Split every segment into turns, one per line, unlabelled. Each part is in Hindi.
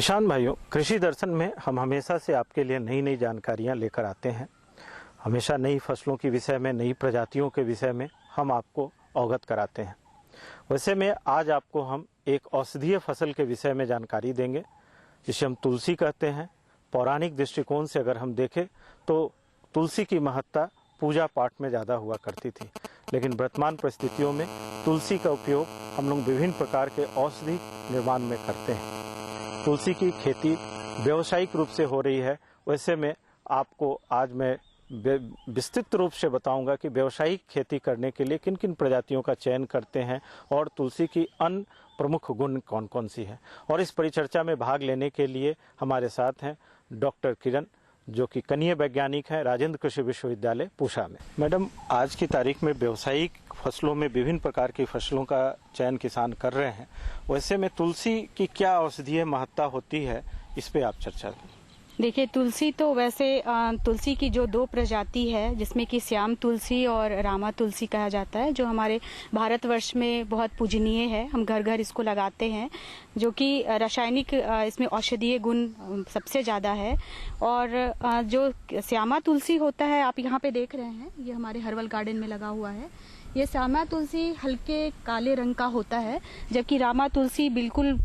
किसान भाइयों, कृषि दर्शन में हम हमेशा से आपके लिए नई नई जानकारियां लेकर आते हैं। हमेशा नई फसलों के विषय में, नई प्रजातियों के विषय में हम आपको अवगत कराते हैं। वैसे में आज आपको हम एक औषधीय फसल के विषय में जानकारी देंगे, जिसे हम तुलसी कहते हैं। पौराणिक दृष्टिकोण से अगर हम देखें तो तुलसी की महत्ता पूजा पाठ में ज़्यादा हुआ करती थी, लेकिन वर्तमान परिस्थितियों में तुलसी का उपयोग हम लोग विभिन्न प्रकार के औषधि निर्माण में करते हैं। तुलसी की खेती व्यावसायिक रूप से हो रही है। वैसे में आपको आज मैं विस्तृत रूप से बताऊंगा कि व्यावसायिक खेती करने के लिए किन किन प्रजातियों का चयन करते हैं और तुलसी की अन्य प्रमुख गुण कौन कौन सी है। और इस परिचर्चा में भाग लेने के लिए हमारे साथ हैं डॉक्टर किरण, जो कि कनीय वैज्ञानिक हैं राजेंद्र कृषि विश्वविद्यालय पूसा में। मैडम, आज की तारीख में व्यावसायिक फसलों में विभिन्न प्रकार की फसलों का चयन किसान कर रहे हैं। वैसे में तुलसी की क्या औषधीय महत्ता होती है, इस पे आप चर्चा करें।
देखिए, तुलसी तो वैसे तुलसी की जो दो प्रजाति है, जिसमें कि श्याम तुलसी और रामा तुलसी कहा जाता है, जो हमारे भारतवर्ष में बहुत पूजनीय है। हम घर घर इसको लगाते हैं, जो कि रासायनिक इसमें औषधीय गुण सबसे ज़्यादा है। और जो श्यामा तुलसी होता है, आप यहाँ पे देख रहे हैं, ये हमारे हर्बल गार्डन में लगा हुआ है। ये श्यामा तुलसी हल्के काले रंग का होता है, जबकि रामा तुलसी बिल्कुल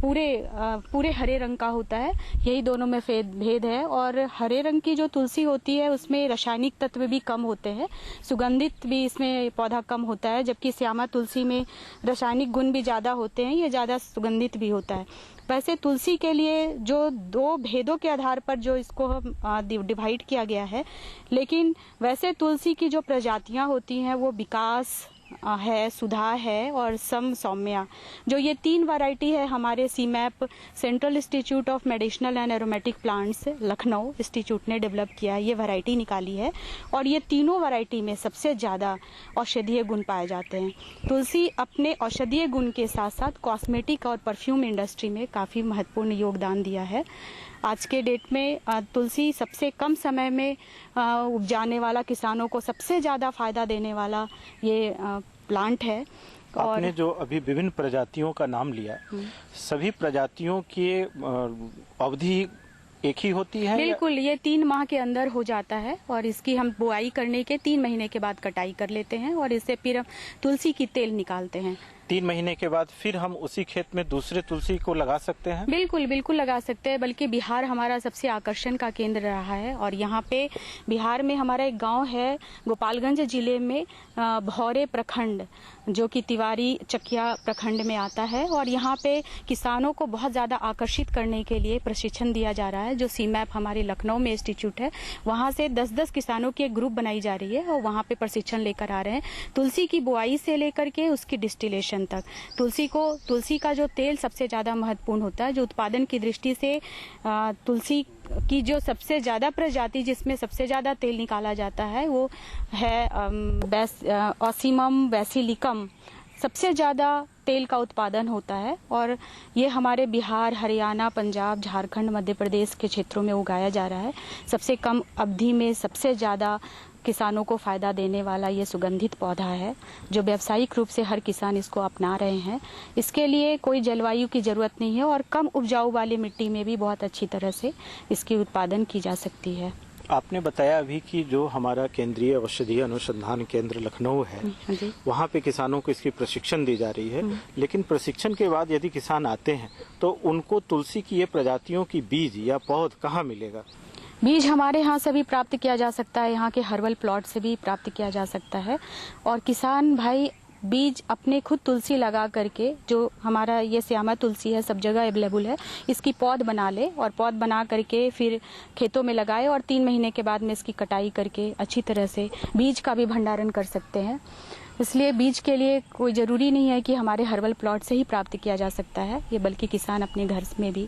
पूरे हरे रंग का होता है। यही दोनों में भेद है। और हरे रंग की जो तुलसी होती है, उसमें रासायनिक तत्व भी कम होते हैं, सुगंधित भी इसमें पौधा कम होता है, जबकि श्यामा तुलसी में रासायनिक गुण भी ज़्यादा होते हैं, ये ज़्यादा सुगंधित भी होता है। वैसे तुलसी के लिए जो दो भेदों के आधार पर जो इसको डिवाइड किया गया है, लेकिन वैसे तुलसी की जो प्रजातियां होती हैं वो विकास है, सुधा है और सम सौम्या, जो ये तीन वैरायटी है हमारे CIMAP central institute of medicinal and aromatic plants Lucknow institute ने डेवलप किया है, ये वैरायटी निकाली है। और ये तीनों वैरायटी में सबसे ज़्यादा औषधीय गुण पाए जाते हैं। तुलसी अपने औषधीय गुण के साथ साथ कॉस्मेटिक और परफ्यूम इंडस्ट्री में काफ़ी महत्वपूर्ण योगदान दिया है। आज के डेट में तुलसी सबसे कम समय में उपजाने वाला, किसानों को सबसे ज़्यादा फायदा देने वाला ये प्लांट है।
आपने जो अभी विभिन्न प्रजातियों का नाम लिया, सभी प्रजातियों की अवधि एक ही होती है?
बिल्कुल, ये 3 माह के अंदर हो जाता है और इसकी हम बुआई करने के 3 महीने के बाद कटाई कर लेते हैं और इससे फिर हम तुलसी की तेल निकालते हैं।
3 महीने के बाद फिर हम उसी खेत में दूसरे तुलसी को लगा सकते हैं?
बिल्कुल बिल्कुल लगा सकते हैं। बल्कि बिहार हमारा सबसे आकर्षण का केंद्र रहा है और यहाँ पे बिहार में हमारा एक गांव है, गोपालगंज जिले में भौरे प्रखंड, जो कि तिवारी चकिया प्रखंड में आता है। और यहाँ पे किसानों को बहुत ज़्यादा आकर्षित करने के लिए प्रशिक्षण दिया जा रहा है। जो सीमैप हमारे लखनऊ में इंस्टीट्यूट है, वहाँ से 10-10 किसानों की एक ग्रुप बनाई जा रही है और वहाँ पे प्रशिक्षण लेकर आ रहे हैं। तुलसी की बुआई से लेकर के उसकी डिस्टिलेशन तक, तुलसी का जो तेल सबसे ज़्यादा महत्वपूर्ण होता है। जो उत्पादन की दृष्टि से तुलसी की जो सबसे ज़्यादा प्रजाति जिसमें सबसे ज़्यादा तेल निकाला जाता है वो है ऑसीमम बेसिलिकम, सबसे ज़्यादा तेल का उत्पादन होता है। और ये हमारे बिहार, हरियाणा, पंजाब, झारखंड, मध्य प्रदेश के क्षेत्रों में उगाया जा रहा है। सबसे कम अवधि में सबसे ज़्यादा किसानों को फायदा देने वाला ये सुगंधित पौधा है, जो व्यावसायिक रूप से हर किसान इसको अपना रहे हैं। इसके लिए कोई जलवायु की जरूरत नहीं है और कम उपजाऊ वाली मिट्टी में भी बहुत अच्छी तरह से इसकी उत्पादन की जा सकती है।
आपने बताया अभी कि जो हमारा केंद्रीय औषधीय अनुसंधान केंद्र लखनऊ है, वहाँ पे किसानों को इसकी प्रशिक्षण दी जा रही है। लेकिन प्रशिक्षण के बाद यदि किसान आते हैं तो उनको तुलसी की ये प्रजातियों की बीज या पौध कहाँ मिलेगा?
बीज हमारे यहाँ से भी प्राप्त किया जा सकता है, यहाँ के हर्बल प्लॉट से भी प्राप्त किया जा सकता है। और किसान भाई बीज अपने खुद तुलसी लगा करके, जो हमारा ये श्यामा तुलसी है सब जगह अवेलेबल है, इसकी पौध बना ले और पौध बना करके फिर खेतों में लगाए और 3 महीने के बाद में इसकी कटाई करके अच्छी तरह से बीज का भी भंडारण कर सकते हैं। इसलिए बीज के लिए कोई ज़रूरी नहीं है कि हमारे हर्बल प्लॉट से ही प्राप्त किया जा सकता है, ये बल्कि किसान अपने घर में भी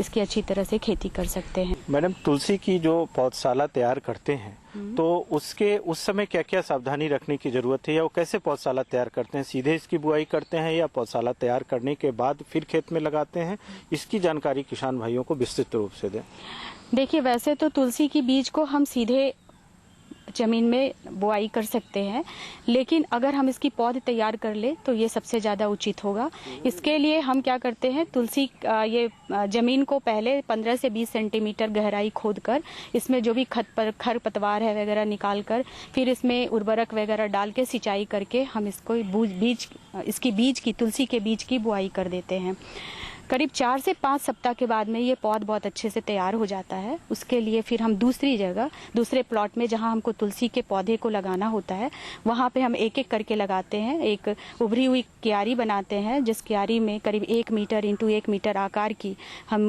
इसकी अच्छी तरह से खेती कर सकते हैं।
मैडम, तुलसी की जो पौधशाला तैयार करते हैं तो उस समय क्या क्या सावधानी रखने की जरूरत है, या वो कैसे पौधशाला तैयार करते हैं? सीधे इसकी बुआई करते हैं या पौधशाला तैयार करने के बाद फिर खेत में लगाते हैं? इसकी जानकारी किसान भाइयों को विस्तृत रूप से दें।
देखिए, वैसे तो तुलसी की बीज को हम सीधे जमीन में बुआई कर सकते हैं, लेकिन अगर हम इसकी पौध तैयार कर ले तो ये सबसे ज़्यादा उचित होगा। इसके लिए हम क्या करते हैं, तुलसी ये जमीन को पहले 15 से 20 सेंटीमीटर गहराई खोद कर इसमें जो भी खर पतवार है वगैरह निकाल कर फिर इसमें उर्वरक वगैरह डाल के सिंचाई करके हम इसको तुलसी के बीज की बुआई कर देते हैं। करीब 4 से 5 सप्ताह के बाद में ये पौध बहुत अच्छे से तैयार हो जाता है। उसके लिए फिर हम दूसरे प्लॉट में जहां हमको तुलसी के पौधे को लगाना होता है वहां पे हम एक एक करके लगाते हैं। एक उभरी हुई क्यारी बनाते हैं, जिस क्यारी में करीब 1 मीटर इंटू 1 मीटर आकार की हम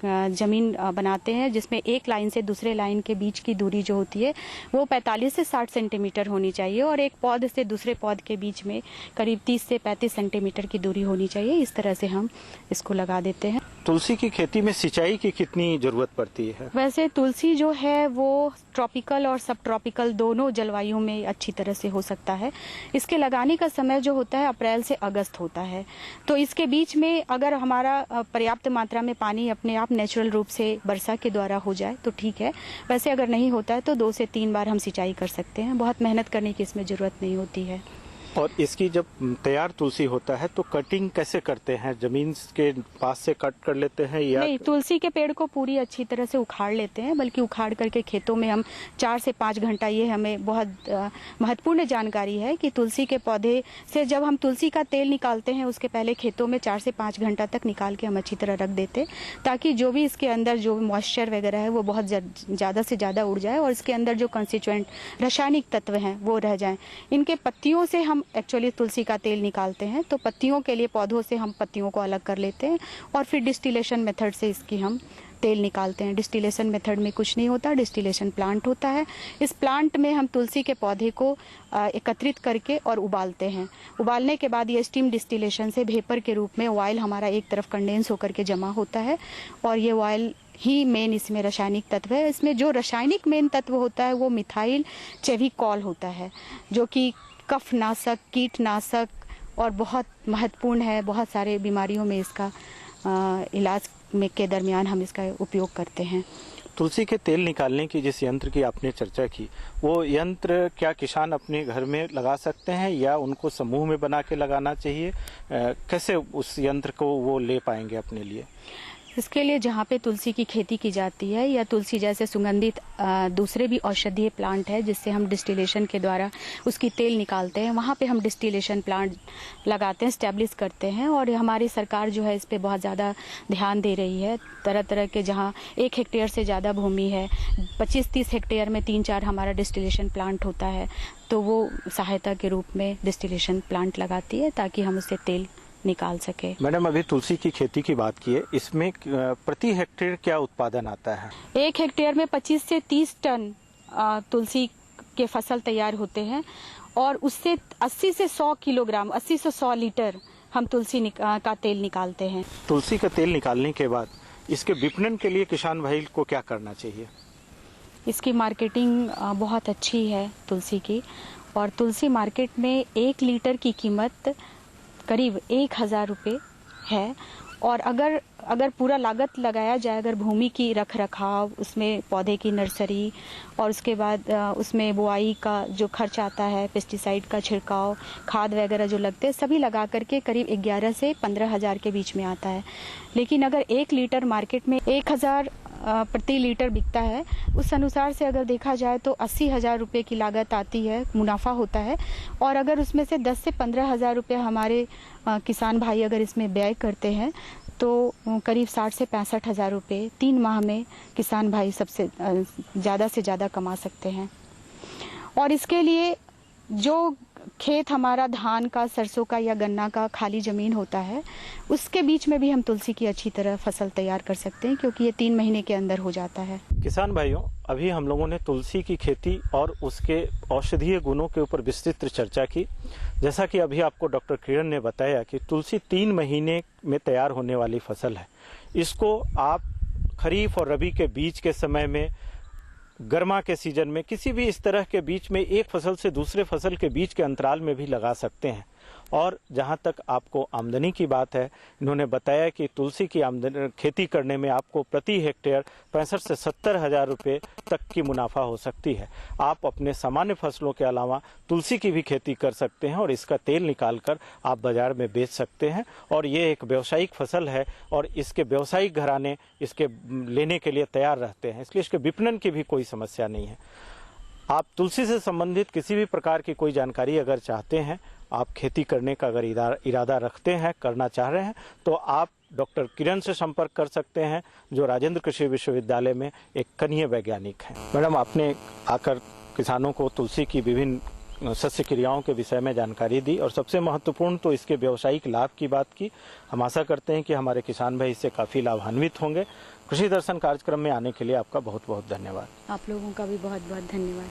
जमीन बनाते हैं, जिसमें एक लाइन से दूसरे लाइन के बीच की दूरी जो होती है वो 45 से 60 सेंटीमीटर होनी चाहिए और एक पौध से दूसरे पौध के बीच में करीब 30 से 35 सेंटीमीटर की दूरी होनी चाहिए। इस तरह से हम इसको लगा देते हैं।
तुलसी की खेती में सिंचाई की कितनी जरूरत पड़ती है?
वैसे तुलसी जो है वो ट्रॉपिकल और सब ट्रॉपिकल दोनों जलवायु में अच्छी तरह से हो सकता है। इसके लगाने का समय जो होता है अप्रैल से अगस्त होता है, तो इसके बीच में अगर हमारा पर्याप्त मात्रा में पानी अपने आप नेचुरल रूप से वर्षा के द्वारा हो जाए तो ठीक है। वैसे अगर नहीं होता है तो 2 से 3 बार हम सिंचाई कर सकते हैं। बहुत मेहनत करने की इसमें जरूरत नहीं होती है।
और इसकी जब तैयार तुलसी होता है तो कटिंग कैसे करते हैं? जमीन के पास से कट कर लेते हैं या
नहीं? तुलसी के पेड़ को पूरी अच्छी तरह से उखाड़ लेते हैं, बल्कि उखाड़ करके खेतों में हम 4 से 5 घंटा, ये हमें बहुत महत्वपूर्ण जानकारी है कि तुलसी के पौधे से जब हम तुलसी का तेल निकालते हैं उसके पहले खेतों में 4 से 5 घंटा तक निकाल के हम अच्छी तरह रख देते हैं, ताकि जो भी इसके अंदर जो मॉइस्चर वगैरह है वो बहुत ज़्यादा से ज़्यादा उड़ जाए और इसके अंदर जो कंस्टिट्यूएंट रासायनिक तत्व हैं वो रह जाएं। इनके पत्तियों से हम एक्चुअली तुलसी का तेल निकालते हैं, तो पत्तियों के लिए पौधों से हम पत्तियों को अलग कर लेते हैं और फिर डिस्टिलेशन मेथड से इसकी हम तेल निकालते हैं। डिस्टिलेशन मेथड में कुछ नहीं होता, डिस्टिलेशन प्लांट होता है। इस प्लांट में हम तुलसी के पौधे को एकत्रित करके और उबालते हैं। उबालने के बाद ये स्टीम डिस्टिलेशन से वेपर के रूप में ऑयल हमारा एक तरफ कंडेंस होकर के जमा होता है और ये ऑयल ही मेन इसमें रासायनिक तत्व है। इसमें जो रासायनिक मेन तत्व होता है वो मिथाइल चेविकॉल होता है, जो कि कफनाशक, कीटनाशक और बहुत महत्वपूर्ण है। बहुत सारे बीमारियों में इसका इलाज में के दरमियान हम इसका उपयोग करते हैं।
तुलसी के तेल निकालने की जिस यंत्र की आपने चर्चा की, वो यंत्र क्या किसान अपने घर में लगा सकते हैं या उनको समूह में बना के लगाना चाहिए? कैसे उस यंत्र को वो ले पाएंगे अपने लिए?
इसके लिए जहाँ पे तुलसी की खेती की जाती है या तुलसी जैसे सुगंधित दूसरे भी औषधीय प्लांट है जिससे हम डिस्टिलेशन के द्वारा उसकी तेल निकालते हैं, वहाँ पे हम डिस्टिलेशन प्लांट लगाते हैं, स्टैब्लिश करते हैं। और हमारी सरकार जो है इस पे बहुत ज़्यादा ध्यान दे रही है। तरह तरह के जहाँ 1 हेक्टेयर से ज़्यादा भूमि है, 25-30 हेक्टेयर में 3-4 हमारा डिस्टिलेशन प्लांट होता है, तो वो सहायता के रूप में डिस्टिलेशन प्लांट लगाती है ताकि हम उससे तेल निकाल सके।
मैडम, अभी तुलसी की खेती की बात की है, इसमें प्रति हेक्टेयर क्या उत्पादन आता है? 1
हेक्टेयर में 25 से 30 टन तुलसी के फसल तैयार होते हैं और उससे 80 से 100 किलोग्राम, 80 से 100 लीटर हम तुलसी का तेल निकालते हैं।
तुलसी का तेल निकालने के बाद इसके विपणन के लिए किसान भाई को क्या करना चाहिए?
इसकी मार्केटिंग बहुत अच्छी है तुलसी की, और तुलसी मार्केट में 1 लीटर की कीमत करीब 1000 रुपये है। और अगर पूरा लागत लगाया जाए, अगर भूमि की रख रखाव, उसमें पौधे की नर्सरी और उसके बाद उसमें बुआई का जो खर्च आता है, पेस्टिसाइड का छिड़काव, खाद वगैरह जो लगते हैं, सभी लगा करके करीब 11 से 15 हज़ार के बीच में आता है। लेकिन अगर 1 लीटर मार्केट में 1000 प्रति लीटर बिकता है, उस अनुसार से अगर देखा जाए तो 80,000 रुपये की लागत आती है, मुनाफा होता है। और अगर उसमें से 10 से 15 हज़ार रुपये हमारे किसान भाई अगर इसमें व्यय करते हैं तो करीब 60 से 65 हज़ार रुपये 3 माह में किसान भाई सबसे ज़्यादा से ज़्यादा कमा सकते हैं। और इसके लिए जो खेत हमारा धान का, सरसों का या गन्ना का खाली ज़मीन होता है, उसके बीच में भी हम तुलसी की अच्छी तरह फसल तैयार कर सकते हैं, क्योंकि ये 3 महीने के अंदर हो जाता है।
किसान भाइयों, अभी हम लोगों ने तुलसी की खेती और उसके औषधीय गुणों के ऊपर विस्तृत चर्चा की। जैसा कि अभी आपको डॉक्टर किरण ने बताया कि तुलसी 3 महीने में तैयार होने वाली फसल है। इसको आप खरीफ और रबी के बीच के समय में, गर्मा के सीजन में, किसी भी इस तरह के बीच में एक फसल से दूसरे फसल के बीच के अंतराल में भी लगा सकते हैं। और जहां तक आपको आमदनी की बात है, इन्होंने बताया कि तुलसी की आमदनी खेती करने में आपको प्रति हेक्टेयर 65 से 70 हजार रुपये तक की मुनाफा हो सकती है। आप अपने सामान्य फसलों के अलावा तुलसी की भी खेती कर सकते हैं और इसका तेल निकालकर आप बाजार में बेच सकते हैं। और ये एक व्यावसायिक फसल है और इसके व्यावसायिक घराने इसके लेने के लिए तैयार रहते हैं, इसलिए इसके विपणन की भी कोई समस्या नहीं है। आप तुलसी से संबंधित किसी भी प्रकार की कोई जानकारी अगर चाहते हैं, आप खेती करने का अगर इरादा रखते हैं, करना चाह रहे हैं, तो आप डॉक्टर किरण से संपर्क कर सकते हैं, जो राजेंद्र कृषि विश्वविद्यालय में एक कनीय वैज्ञानिक हैं। मैडम, आपने आकर किसानों को तुलसी की विभिन्न सस्य क्रियाओं के विषय में जानकारी दी और सबसे महत्वपूर्ण तो इसके व्यावसायिक लाभ की बात की। हम आशा करते हैं कि हमारे किसान भाई इससे काफ़ी लाभान्वित होंगे। कृषि दर्शन कार्यक्रम में आने के लिए आपका बहुत बहुत धन्यवाद।
आप लोगों का भी बहुत बहुत धन्यवाद।